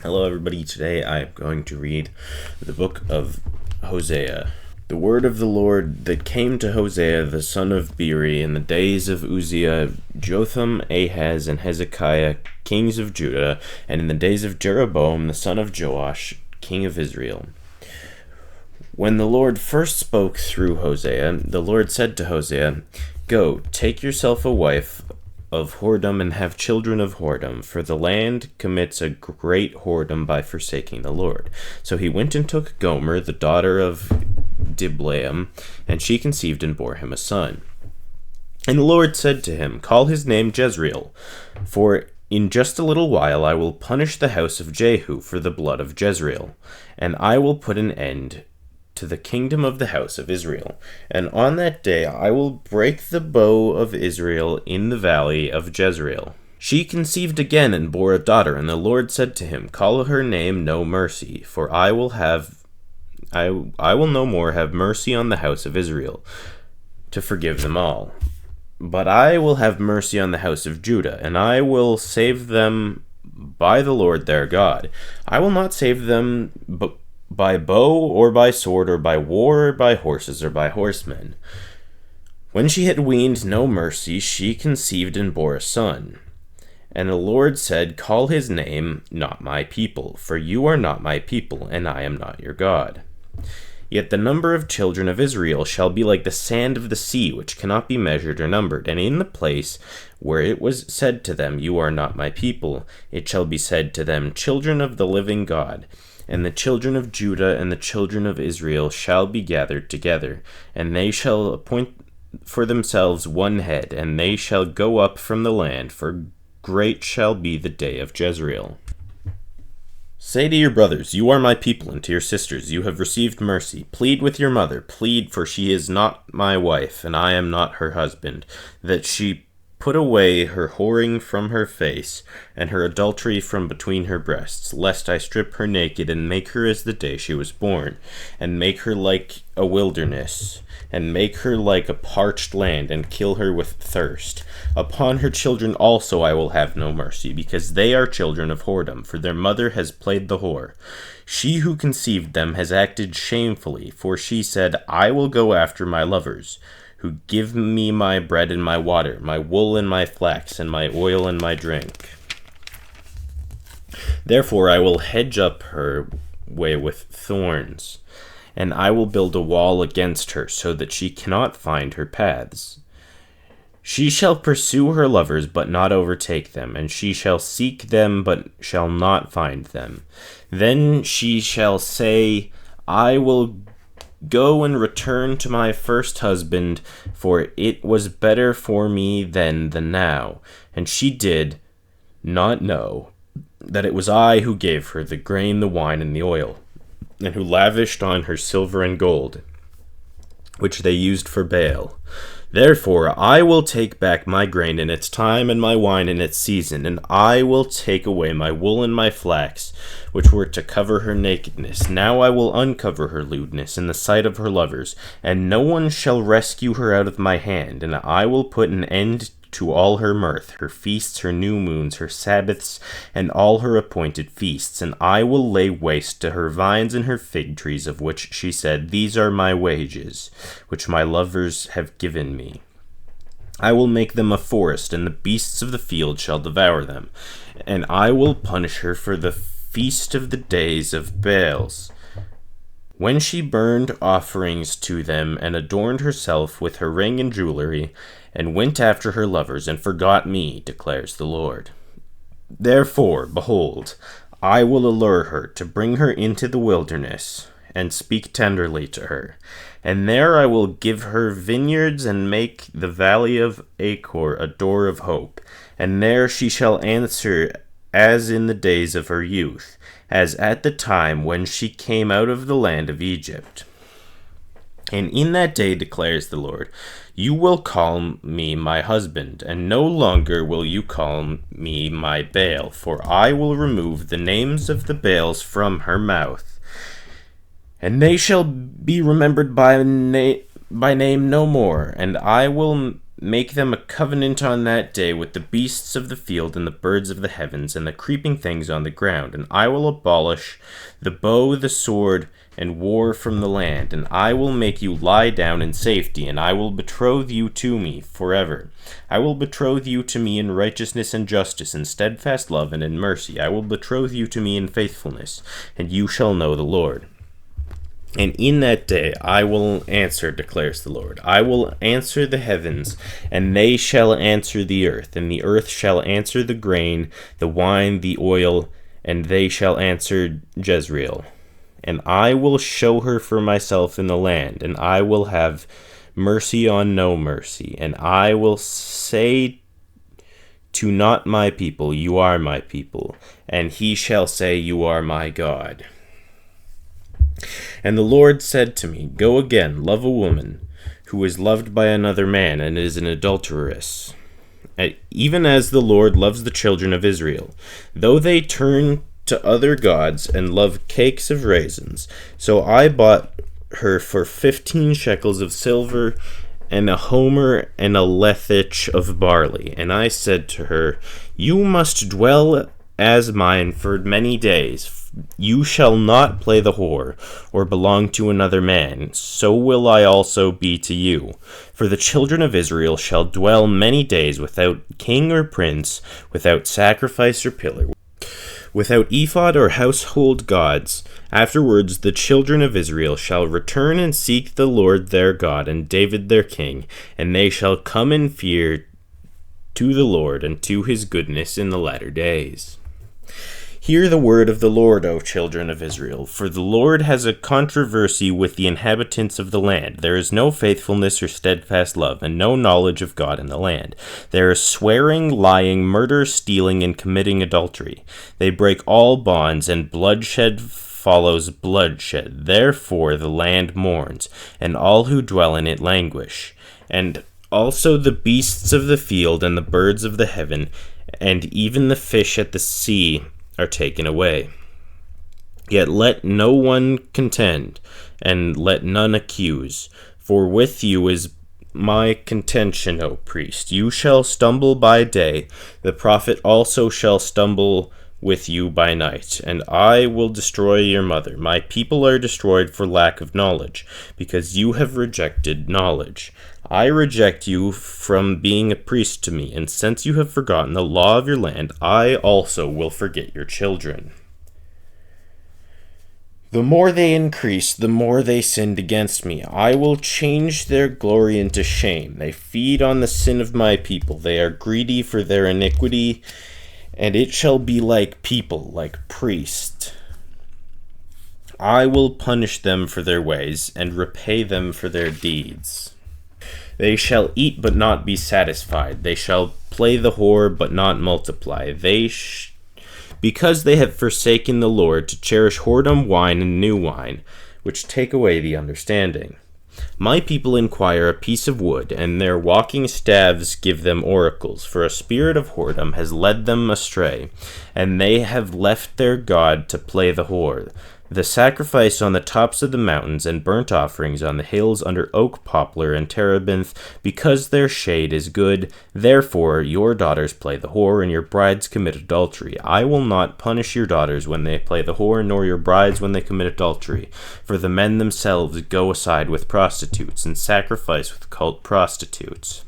Hello everybody, today I'm going to read the book of Hosea. The word of the Lord that came to Hosea the son of Beeri in the days of Uzziah, Jotham, Ahaz, and Hezekiah, kings of Judah, and in the days of Jeroboam the son of Joash, king of Israel. When the Lord first spoke through Hosea, the Lord said to Hosea, "Go, take yourself a wife of whoredom and have children of whoredom, for the land commits a great whoredom by forsaking the Lord." So he went and took Gomer, the daughter of Diblaim, and she conceived and bore him a son. And the Lord said to him, "Call his name Jezreel, for in just a little while I will punish the house of Jehu for the blood of Jezreel, and I will put an end to the kingdom of the house of Israel. And on that day I will break the bow of Israel in the valley of Jezreel." She conceived again and bore a daughter, and the Lord said to him, "Call her name No Mercy, for I will no more have mercy on the house of Israel, to forgive them all. But I will have mercy on the house of Judah, and I will save them by the Lord their God. I will not save them by bow or by sword or by war or by horses or by horsemen." When she had weaned No Mercy, she conceived and bore a son. And the Lord said, "Call his name Not My People, for you are not my people, and I am not your God. Yet the number of children of Israel shall be like the sand of the sea, which cannot be measured or numbered. And in the place where it was said to them, 'You are not my people,' it shall be said to them, 'Children of the living God.' And the children of Judah and the children of Israel shall be gathered together, and they shall appoint for themselves one head, and they shall go up from the land, for great shall be the day of Jezreel. Say to your brothers, 'You are my people,' and to your sisters, 'You have received mercy.' Plead with your mother, plead, for she is not my wife, and I am not her husband, that she put away her whoring from her face, and her adultery from between her breasts, lest I strip her naked, and make her as the day she was born, and make her like a wilderness, and make her like a parched land, and kill her with thirst. Upon her children also I will have no mercy, because they are children of whoredom, for their mother has played the whore. She who conceived them has acted shamefully, for she said, 'I will go after my lovers, who give me my bread and my water, my wool and my flax, and my oil and my drink.' Therefore I will hedge up her way with thorns, and I will build a wall against her, so that she cannot find her paths. She shall pursue her lovers, but not overtake them, and she shall seek them, but shall not find them. Then she shall say, 'I will go and return to my first husband, for it was better for me then than now.' And she did not know that it was I who gave her the grain, the wine, and the oil, and who lavished on her silver and gold, which they used for Baal. Therefore I will take back my grain in its time, and my wine in its season, and I will take away my wool and my flax, which were to cover her nakedness. Now I will uncover her lewdness in the sight of her lovers, and no one shall rescue her out of my hand. And I will put an end to all her mirth, her feasts, her new moons, her Sabbaths, and all her appointed feasts. And I will lay waste to her vines and her fig trees, of which she said, 'These are my wages, which my lovers have given me.' I will make them a forest, and the beasts of the field shall devour them. And I will punish her for the feast of the days of Baals, when she burned offerings to them, and adorned herself with her ring and jewelry, and went after her lovers, and forgot me, declares the Lord. Therefore, behold, I will allure her, to bring her into the wilderness, and speak tenderly to her. And there I will give her vineyards, and make the valley of Achor a door of hope. And there she shall answer as in the days of her youth, as at the time when she came out of the land of Egypt. And in that day, declares the Lord, you will call me my husband, and no longer will you call me my Baal, for I will remove the names of the Baals from her mouth, and they shall be remembered by name no more, and I will make them a covenant on that day with the beasts of the field and the birds of the heavens and the creeping things on the ground, and I will abolish the bow, the sword, and war from the land, and I will make you lie down in safety, and I will betroth you to me forever. I will betroth you to me in righteousness and justice, in steadfast love and in mercy. I will betroth you to me in faithfulness, and you shall know the Lord. And in that day I will answer, declares the Lord. I will answer the heavens, and they shall answer the earth, and the earth shall answer the grain, the wine, the oil, and they shall answer Jezreel. And I will show her for myself in the land, and I will have mercy on no mercy, and I will say to not my people, you are my people, and he shall say, you are my God. And the Lord said to me, go again, love a woman who is loved by another man and is an adulteress, even as the Lord loves the children of Israel, though they turn to other gods and love cakes of raisins. So I bought her for 15 shekels of silver, and a homer and a lethich of barley. And I said to her, you must dwell as mine for many days. You shall not play the whore, or belong to another man, so will I also be to you. For the children of Israel shall dwell many days without king or prince, without sacrifice or pillar, without ephod or household gods. Afterwards the children of Israel shall return and seek the Lord their God and David their king, and they shall come in fear to the Lord and to his goodness in the latter days. Hear the word of the Lord, O children of Israel, for the Lord has a controversy with the inhabitants of the land. There is no faithfulness or steadfast love, and no knowledge of God in the land. There is swearing, lying, murder, stealing, and committing adultery. They break all bonds, and bloodshed follows bloodshed. Therefore the land mourns, and all who dwell in it languish. And also the beasts of the field, and the birds of the heaven, and even the fish at the sea are taken away. Yet let no one contend, and let none accuse, for with you is my contention, O priest. You shall stumble by day, the prophet also shall stumble with you by night, and I will destroy your mother. My people are destroyed for lack of knowledge, because you have rejected knowledge. I reject you from being a priest to me, and since you have forgotten the law of your land, I also will forget your children. The more they increased, the more they sinned against me. I will change their glory into shame. They feed on the sin of my people. They are greedy for their iniquity, and it shall be like people, like priests. I will punish them for their ways, and repay them for their deeds. They shall eat but not be satisfied. They shall play the whore but not multiply. Because they have forsaken the Lord to cherish whoredom, wine, and new wine, which take away the understanding. My people inquire a piece of wood, and their walking staves give them oracles. For a spirit of whoredom has led them astray, and they have left their God to play the whore. The sacrifice on the tops of the mountains, and burnt offerings on the hills under oak, poplar, and terebinth, because their shade is good. Therefore your daughters play the whore, and your brides commit adultery. I will not punish your daughters when they play the whore, nor your brides when they commit adultery. For the men themselves go aside with prostitutes, and sacrifice with cult prostitutes.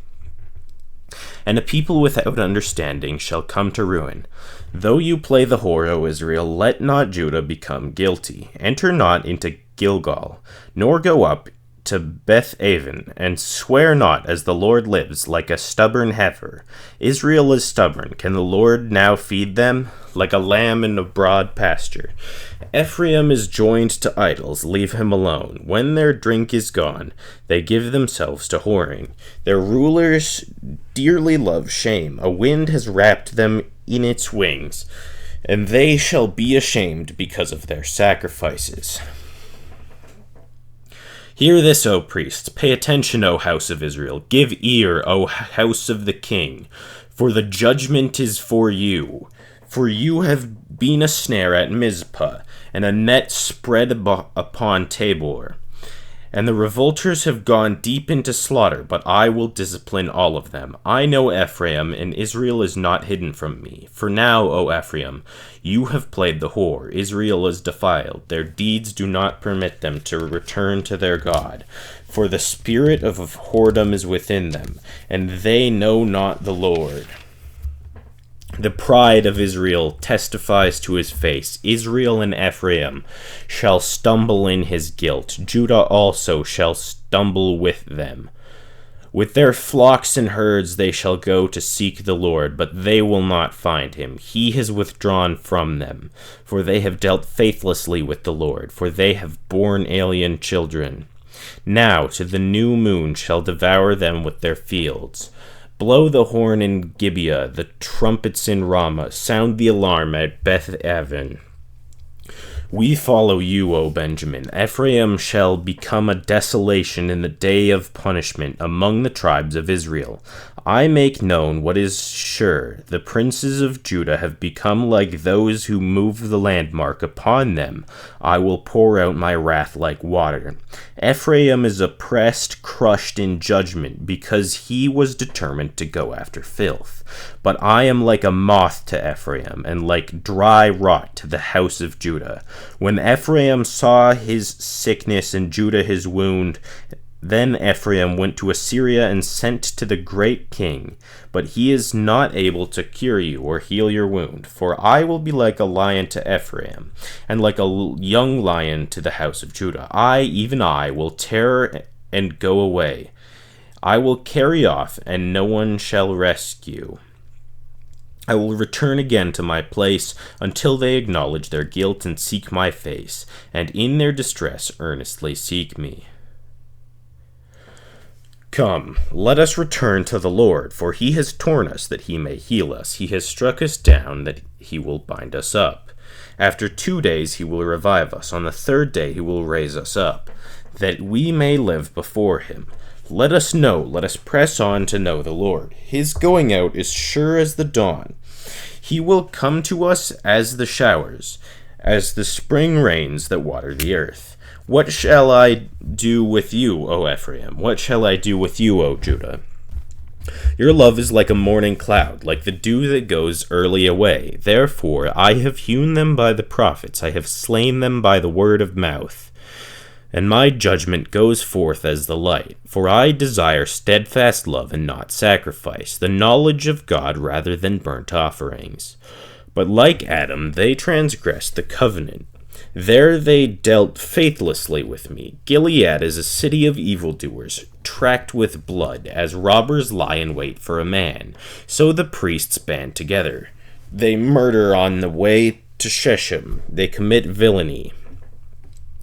And a people without understanding shall come to ruin. Though you play the whore, O Israel, let not Judah become guilty. Enter not into Gilgal, nor go up to Beth-aven, and swear not as the Lord lives, like a stubborn heifer. Israel is stubborn. Can the Lord now feed them? Like a lamb in a broad pasture. Ephraim is joined to idols. Leave him alone. When their drink is gone, they give themselves to whoring. Their rulers dearly love shame. A wind has wrapped them in its wings, and they shall be ashamed because of their sacrifices. Hear this, O priests. Pay attention, O house of Israel. Give ear, O house of the king, for the judgment is for you. For you have been a snare at Mizpah, and a net spread upon Tabor. And the revolters have gone deep into slaughter, but I will discipline all of them. I know Ephraim, and Israel is not hidden from me. For now, O Ephraim, you have played the whore. Israel is defiled. Their deeds do not permit them to return to their God. For the spirit of whoredom is within them, and they know not the Lord. The pride of Israel testifies to his face. Israel and Ephraim shall stumble in his guilt. Judah also shall stumble with them. With their flocks and herds they shall go to seek the Lord, but they will not find him. He has withdrawn from them, for they have dealt faithlessly with the Lord, for they have borne alien children. Now to the new moon shall devour them with their fields. Blow the horn in Gibeah, the trumpets in Ramah, sound the alarm at Beth-aven. We follow you, O Benjamin. Ephraim shall become a desolation in the day of punishment among the tribes of Israel. I make known what is sure. The princes of Judah have become like those who move the landmark. Upon them I will pour out my wrath like water. Ephraim is oppressed, crushed in judgment, because he was determined to go after filth. But I am like a moth to Ephraim, and like dry rot to the house of Judah. When Ephraim saw his sickness and Judah his wound, then Ephraim went to Assyria and sent to the great king, but he is not able to cure you or heal your wound. For I will be like a lion to Ephraim, and like a young lion to the house of Judah. I, even I, will tear and go away. I will carry off, and no one shall rescue. I will return again to my place until they acknowledge their guilt and seek my face, and in their distress earnestly seek me. Come, let us return to the Lord, for he has torn us that he may heal us. He has struck us down that he will bind us up. After 2 days he will revive us. On the 3rd day he will raise us up, that we may live before him. Let us press on to know the Lord. His going out is sure as the dawn. He will come to us as the showers, as the spring rains that water the earth. What shall I do with you, O Ephraim? What shall I do with you, O Judah? Your love is like a morning cloud, like the dew that goes early away. Therefore I have hewn them by the prophets, I have slain them by the word of mouth. And my judgment goes forth as the light. For I desire steadfast love and not sacrifice, the knowledge of God rather than burnt offerings. But like Adam, they transgressed the covenant. There they dealt faithlessly with me. Gilead is a city of evildoers, tracked with blood, as robbers lie in wait for a man. So the priests band together. They murder on the way to Shechem. They commit villainy.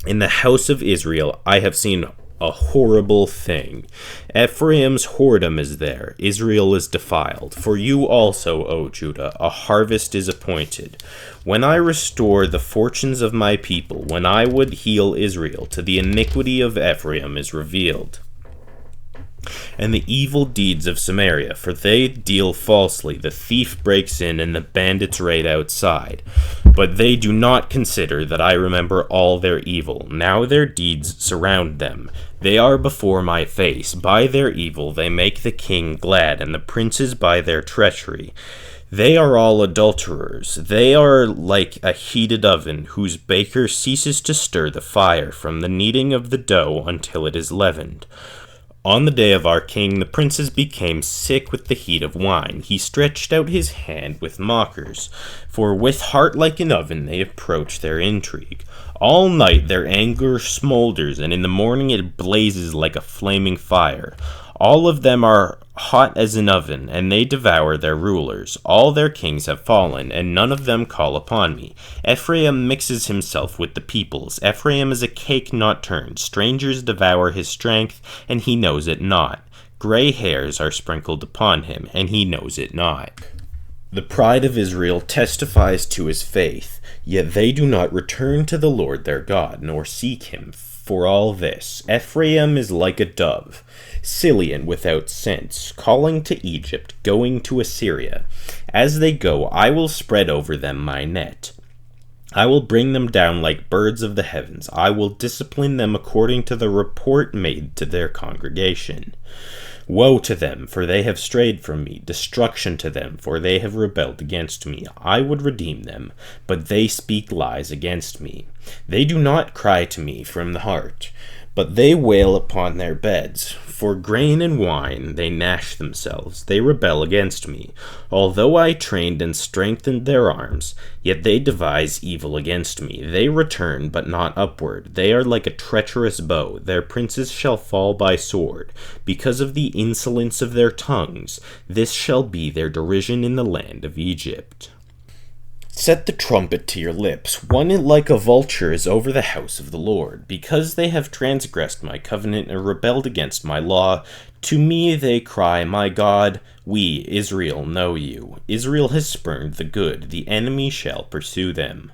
In the house of Israel I have seen a horrible thing. Ephraim's whoredom is there. Israel is defiled. For you also, O Judah, a harvest is appointed. When I restore the fortunes of my people, when I would heal Israel, to the iniquity of Ephraim is revealed, and the evil deeds of Samaria, for they deal falsely. The thief breaks in, and the bandits raid outside. But they do not consider that I remember all their evil. Now their deeds surround them. They are before my face. By their evil they make the king glad, and the princes by their treachery. They are all adulterers. They are like a heated oven, whose baker ceases to stir the fire from the kneading of the dough until it is leavened. On the day of our king, the princes became sick with the heat of wine. He stretched out his hand with mockers, for with heart like an oven they approach their intrigue. All night their anger smolders, and in the morning it blazes like a flaming fire. All of them are hot as an oven, and they devour their rulers. All their kings have fallen, and none of them call upon me. Ephraim mixes himself with the peoples. Ephraim is a cake not turned. Strangers devour his strength, and he knows it not. Gray hairs are sprinkled upon him, and he knows it not. The pride of Israel testifies to his faith, yet they do not return to the Lord their God, nor seek him. For all this, Ephraim is like a dove, silly and without sense, calling to Egypt, going to Assyria. As they go, I will spread over them my net. I will bring them down like birds of the heavens. I will discipline them according to the report made to their congregation. Woe to them, for they have strayed from me. Destruction to them, for they have rebelled against me. I would redeem them, but they speak lies against me. They do not cry to me from the heart, but they wail upon their beds. For grain and wine they gnash themselves. They rebel against me. Although I trained and strengthened their arms, yet they devise evil against me. They return, but not upward. They are like a treacherous bow. Their princes shall fall by sword. Because of the insolence of their tongues, this shall be their derision in the land of Egypt. Set the trumpet to your lips. One like a vulture is over the house of the Lord. Because they have transgressed my covenant and rebelled against my law, to me they cry, My God, we, Israel, know you. Israel has spurned the good. The enemy shall pursue them.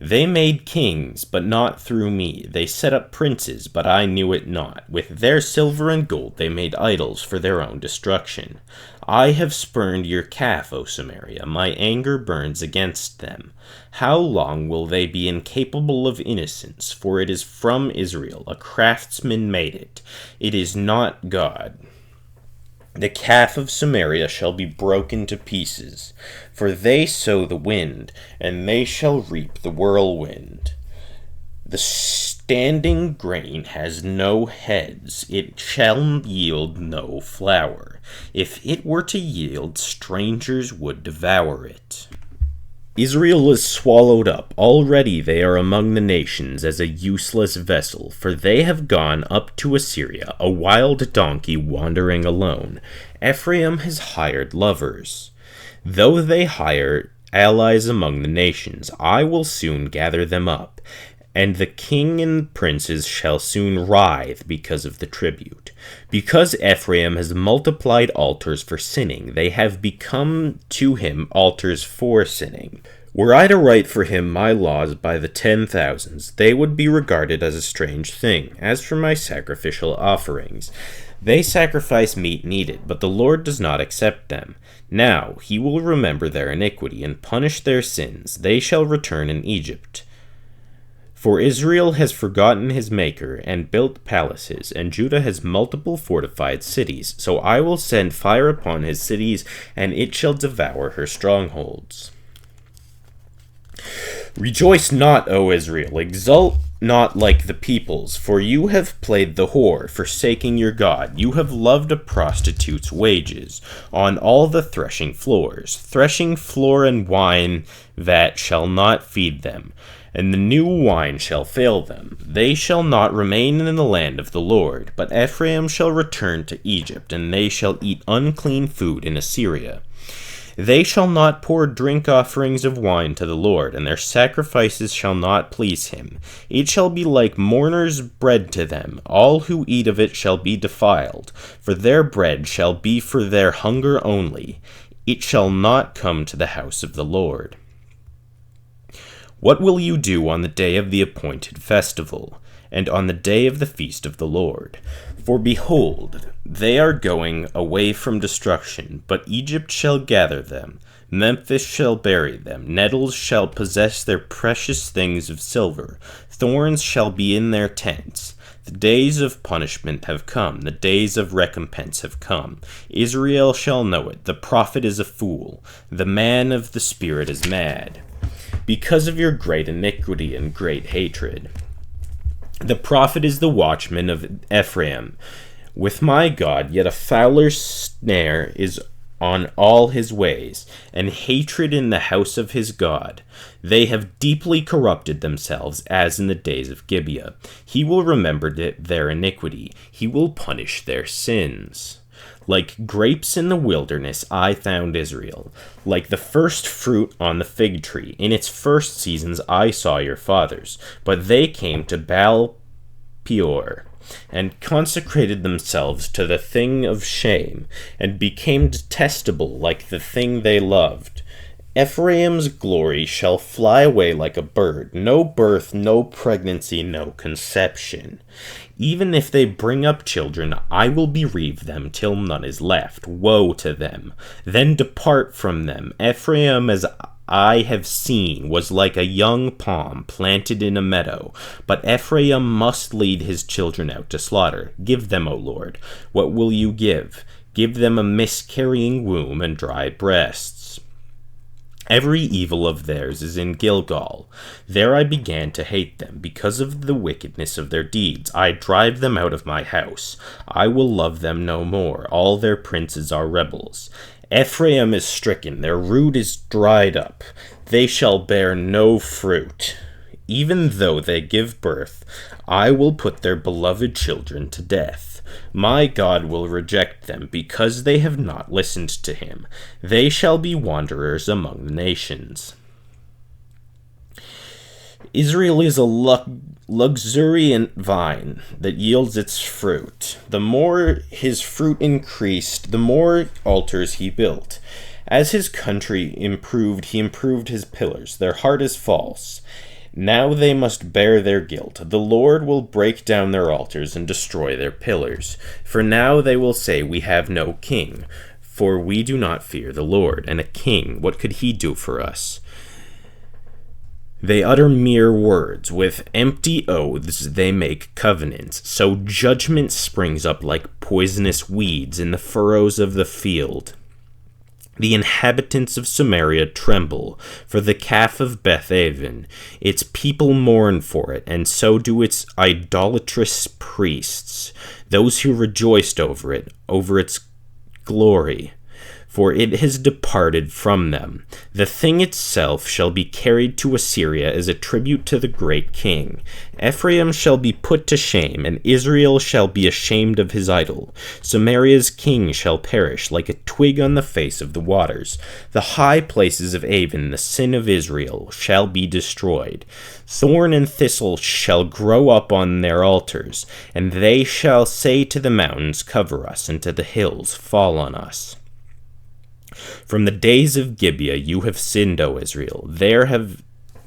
They made kings, but not through me. They set up princes, but I knew it not. With their silver and gold they made idols for their own destruction. I have spurned your calf, O Samaria. My anger burns against them. How long will they be incapable of innocence? For it is from Israel. A craftsman made it. It is not God. The calf of Samaria shall be broken to pieces, for they sow the wind, and they shall reap the whirlwind. The standing grain has no heads, it shall yield no flour. If it were to yield, strangers would devour it. Israel is swallowed up. Already they are among the nations as a useless vessel, for they have gone up to Assyria, a wild donkey wandering alone. Ephraim has hired lovers. Though they hire allies among the nations, I will soon gather them up, and the king and princes shall soon writhe because of the tribute. Because Ephraim has multiplied altars for sinning, they have become to him altars for sinning. Were I to write for him my laws by the 10,000s, they would be regarded as a strange thing. As for my sacrificial offerings, they sacrifice meat needed, but the Lord does not accept them. Now he will remember their iniquity and punish their sins. They shall return in Egypt. For Israel has forgotten his Maker and built palaces, and Judah has multiple fortified cities. So I will send fire upon his cities, and it shall devour her strongholds. Rejoice not, O Israel, exult not like the peoples, for you have played the whore, forsaking your God. You have loved a prostitute's wages on all the threshing floors. Threshing floor and wine vat shall not feed them, and the new wine shall fail them. They shall not remain in the land of the Lord, but Ephraim shall return to Egypt, and they shall eat unclean food in Assyria. They shall not pour drink offerings of wine to the Lord, and their sacrifices shall not please him. It shall be like mourners' bread to them. All who eat of it shall be defiled, for their bread shall be for their hunger only. It shall not come to the house of the Lord. What will you do on the day of the appointed festival, and on the day of the feast of the Lord? For behold, they are going away from destruction, but Egypt shall gather them. Memphis shall bury them. Nettles shall possess their precious things of silver. Thorns shall be in their tents. The days of punishment have come. The days of recompense have come. Israel shall know it. The prophet is a fool. The man of the spirit is mad, because of your great iniquity and great hatred. The prophet is the watchman of Ephraim. With my God, yet a fowler's snare is on all his ways, and hatred in the house of his God. They have deeply corrupted themselves, as in the days of Gibeah. He will remember their iniquity. He will punish their sins. Like grapes in the wilderness, I found Israel. Like the first fruit on the fig tree. In its first seasons, I saw your fathers. But they came to Baal Peor, and consecrated themselves to the thing of shame, and became detestable like the thing they loved. Ephraim's glory shall fly away like a bird. No birth, no pregnancy, no conception. Even if they bring up children, I will bereave them till none is left. Woe to them! Then depart from them. Ephraim as I have seen was like a young palm planted in a meadow. But Ephraim must lead his children out to slaughter. Give them, O Lord. What will you give? Give them a miscarrying womb and dry breasts. Every evil of theirs is in Gilgal. There I began to hate them, because of the wickedness of their deeds. I drive them out of my house. I will love them no more. All their princes are rebels. Ephraim is stricken, their root is dried up. They shall bear no fruit. Even though they give birth, I will put their beloved children to death. My God will reject them, because they have not listened to him. They shall be wanderers among the nations. Israel is a luxuriant vine that yields its fruit. The more his fruit increased, the more altars he built. As his country improved, he improved his pillars. Their heart is false. Now they must bear their guilt. The Lord will break down their altars and destroy their pillars. For now they will say, we have no king, for we do not fear the Lord. And a king, what could he do for us? They utter mere words. With empty oaths they make covenants. So judgment springs up like poisonous weeds in the furrows of the field. The inhabitants of Samaria tremble for the calf of Beth-aven. Its people mourn for it, and so do its idolatrous priests, those who rejoiced over its glory. For it has departed from them. The thing itself shall be carried to Assyria as a tribute to the great king. Ephraim shall be put to shame, and Israel shall be ashamed of his idol. Samaria's king shall perish like a twig on the face of the waters. The high places of Avon, the sin of Israel, shall be destroyed. Thorn and thistle shall grow up on their altars, and they shall say to the mountains, cover us, and to the hills, fall on us. From the days of Gibeah you have sinned, O Israel. There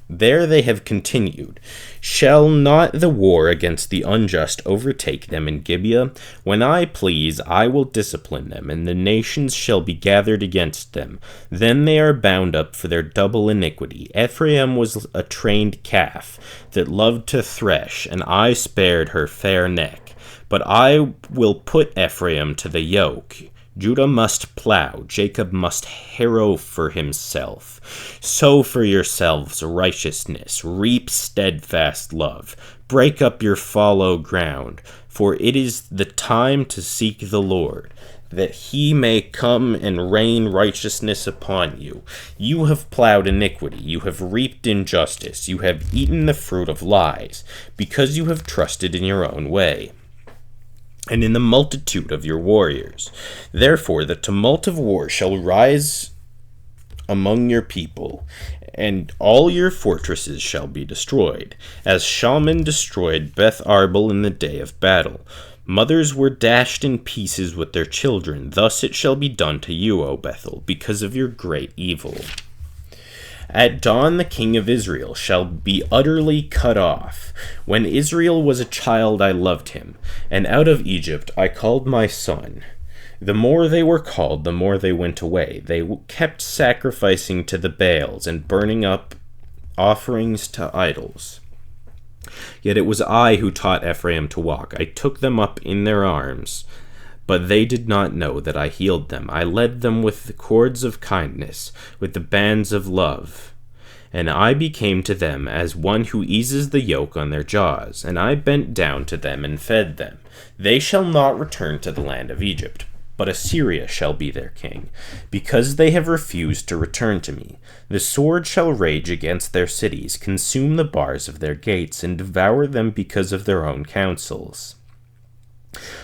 they have continued. Shall not the war against the unjust overtake them in Gibeah? When I please, I will discipline them, and the nations shall be gathered against them. Then they are bound up for their double iniquity. Ephraim was a trained calf that loved to thresh, and I spared her fair neck. But I will put Ephraim to the yoke. Judah must plow, Jacob must harrow for himself. Sow for yourselves righteousness, reap steadfast love. Break up your fallow ground, for it is the time to seek the Lord, that he may come and rain righteousness upon you. You have plowed iniquity, you have reaped injustice, you have eaten the fruit of lies, because you have trusted in your own way, and in the multitude of your warriors. Therefore the tumult of war shall rise among your people, and all your fortresses shall be destroyed, as Shalman destroyed Beth Arbel in the day of battle. Mothers were dashed in pieces with their children. Thus it shall be done to you, O Bethel, because of your great evil. At dawn the king of Israel shall be utterly cut off. When Israel was a child I loved him, and out of Egypt I called my son. The more they were called, the more they went away. They kept sacrificing to the Baals and burning up offerings to idols. Yet it was I who taught Ephraim to walk. I took them up in their arms, but they did not know that I healed them. I led them with the cords of kindness, with the bands of love. And I became to them as one who eases the yoke on their jaws, and I bent down to them and fed them. They shall not return to the land of Egypt, but Assyria shall be their king, because they have refused to return to me. The sword shall rage against their cities, consume the bars of their gates, and devour them because of their own counsels.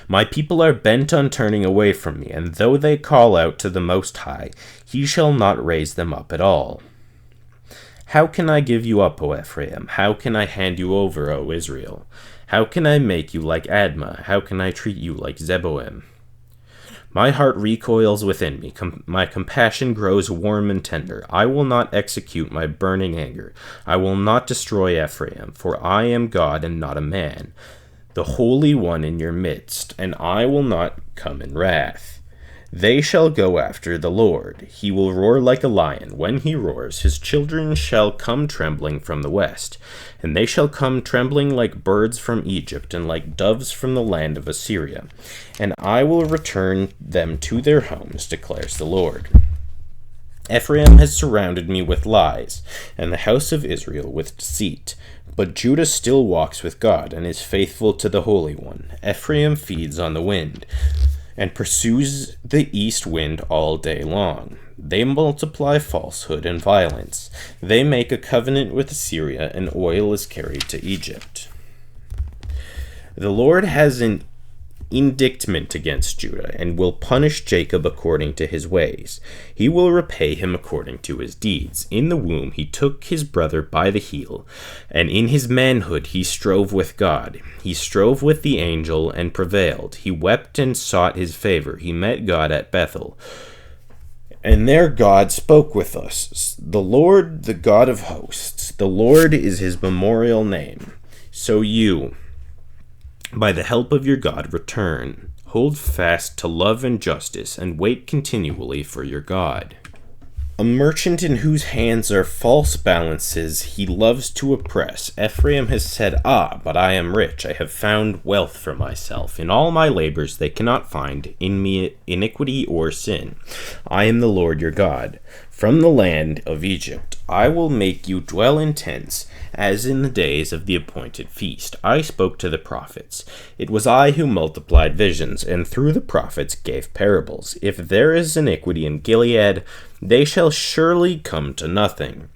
My people are bent on turning away from me, and though they call out to the Most High, he shall not raise them up at all. How can I give you up, O Ephraim? How can I hand you over, O Israel? How can I make you like Admah? How can I treat you like Zeboim? My heart recoils within me. My compassion grows warm and tender. I will not execute my burning anger. I will not destroy Ephraim, for I am God and not a man, the Holy One in your midst, and I will not come in wrath. They shall go after the Lord. He will roar like a lion. When he roars, his children shall come trembling from the west. And they shall come trembling like birds from Egypt, and like doves from the land of Assyria. And I will return them to their homes, declares the Lord. Ephraim has surrounded me with lies, and the house of Israel with deceit. But Judah still walks with God, and is faithful to the Holy One. Ephraim feeds on the wind, and pursues the east wind all day long. They multiply falsehood and violence. They make a covenant with Assyria, and oil is carried to Egypt. The Lord has an indictment against Judah, and will punish Jacob according to his ways. He will repay him according to his deeds. In the womb he took his brother by the heel, and in his manhood he strove with God. He strove with the angel and prevailed. He wept and sought his favor. He met God at Bethel. And there God spoke with us. The Lord, the God of hosts, the Lord is his memorial name. So you, by the help of your God, return. Hold fast to love and justice, and wait continually for your God. A merchant in whose hands are false balances, he loves to oppress. Ephraim has said, but I am rich. I have found wealth for myself. In all my labors they cannot find in me iniquity or sin. I am the Lord your God. From the land of Egypt I will make you dwell in tents, as in the days of the appointed feast. I spoke to the prophets. It was I who multiplied visions, and through the prophets gave parables. If there is iniquity in Gilead, they shall surely come to nothing.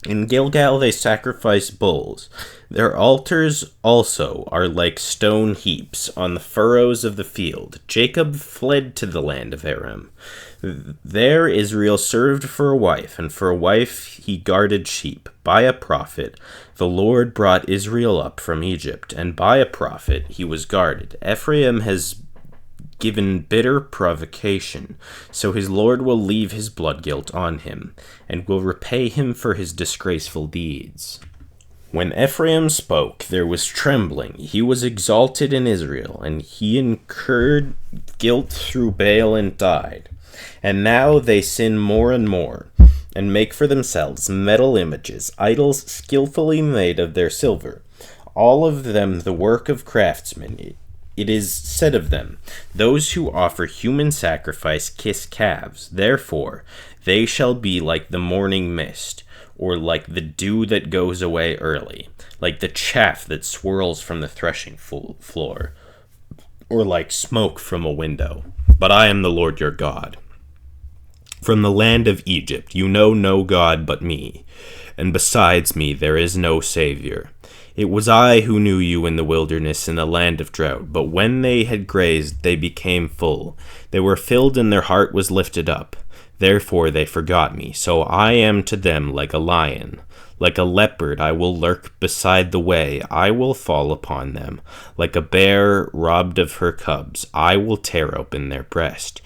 In Gilgal they sacrifice bulls. Their altars also are like stone heaps on the furrows of the field. Jacob fled to the land of Aram. There Israel served for a wife, and for a wife he guarded sheep. By a prophet the Lord brought Israel up from Egypt, and by a prophet he was guarded. Ephraim has given bitter provocation, so his Lord will leave his blood guilt on him, and will repay him for his disgraceful deeds. When Ephraim spoke, there was trembling. He was exalted in Israel, and he incurred guilt through Baal and died. And now they sin more and more, and make for themselves metal images, idols skillfully made of their silver, all of them the work of craftsmen. It is said of them, those who offer human sacrifice kiss calves. Therefore, they shall be like the morning mist, or like the dew that goes away early, like the chaff that swirls from the threshing floor, or like smoke from a window. But I am the Lord your God. From the land of Egypt you know no God but me, and besides me there is no Savior. It was I who knew you in the wilderness in the land of drought, but when they had grazed they became full. They were filled and their heart was lifted up. Therefore they forgot me. So I am to them like a lion. Like a leopard I will lurk beside the way. I will fall upon them. Like a bear robbed of her cubs, I will tear open their breast.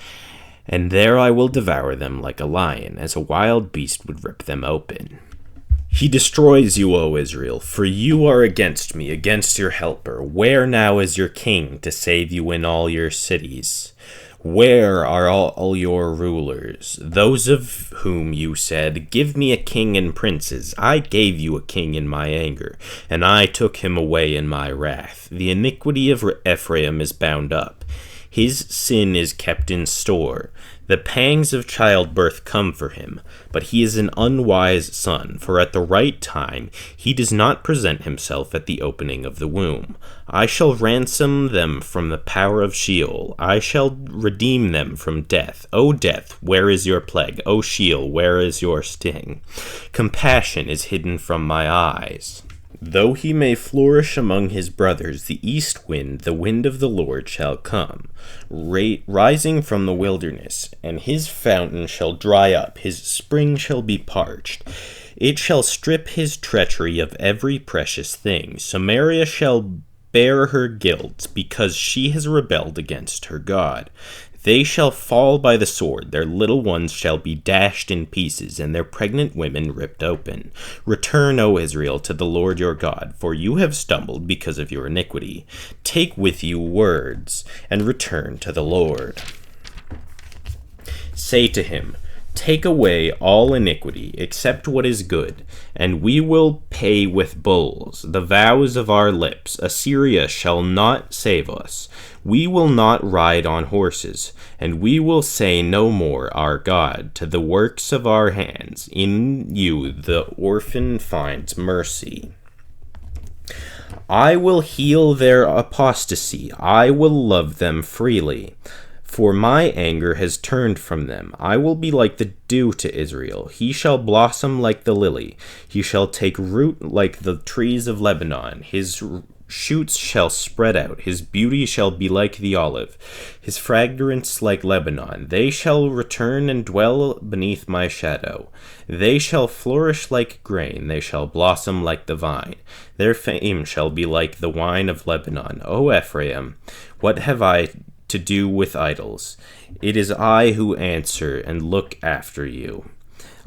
And there I will devour them like a lion, as a wild beast would rip them open. He destroys you, O Israel, for you are against me, against your helper. Where now is your king to save you in all your cities? Where are all your rulers, those of whom you said, give me a king and princes? I gave you a king in my anger, and I took him away in my wrath. The iniquity of Ephraim is bound up. His sin is kept in store. The pangs of childbirth come for him, but he is an unwise son, for at the right time he does not present himself at the opening of the womb. I shall ransom them from the power of Sheol. I shall redeem them from death. O death, where is your plague? O Sheol, where is your sting? Compassion is hidden from my eyes. Though he may flourish among his brothers, the east wind, the wind of the Lord, shall come, rising from the wilderness, and his fountain shall dry up, his spring shall be parched. It shall strip his treachery of every precious thing. Samaria shall bear her guilt, because she has rebelled against her God. They shall fall by the sword, their little ones shall be dashed in pieces, and their pregnant women ripped open. Return, O Israel, to the Lord your God, for you have stumbled because of your iniquity. Take with you words, and return to the Lord. Say to him, take away all iniquity, except what is good, and we will pay with bulls the vows of our lips. Assyria shall not save us. We will not ride on horses, and we will say no more, our God, to the works of our hands. In you the orphan finds mercy. I will heal their apostasy. I will love them freely. For my anger has turned from them. I will be like the dew to Israel. He shall blossom like the lily. He shall take root like the trees of Lebanon. His shoots shall spread out. His beauty shall be like the olive. His fragrance like Lebanon. They shall return and dwell beneath my shadow. They shall flourish like grain. They shall blossom like the vine. Their fame shall be like the wine of Lebanon. O Ephraim, what have I to do with idols? It is I who answer and look after you.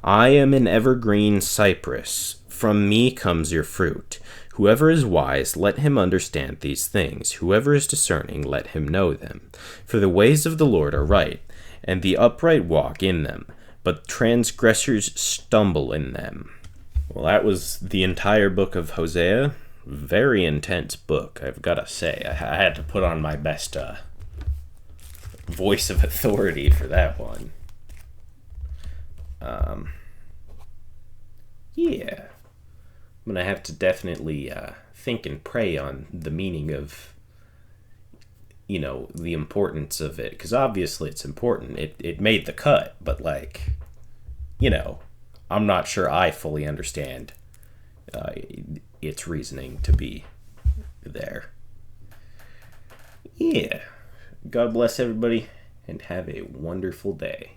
I am an evergreen cypress. From me comes your fruit. Whoever is wise, let him understand these things. Whoever is discerning, let him know them. For the ways of the Lord are right, and the upright walk in them, but transgressors stumble in them. Well, that was the entire book of Hosea. Very intense book, I've got to say. I had to put on my best voice of authority for that one. Yeah. I'm going to have to definitely think and pray on the meaning of, the importance of it. Because obviously it's important. It made the cut, but I'm not sure I fully understand its reasoning to be there. Yeah. God bless everybody, and have a wonderful day.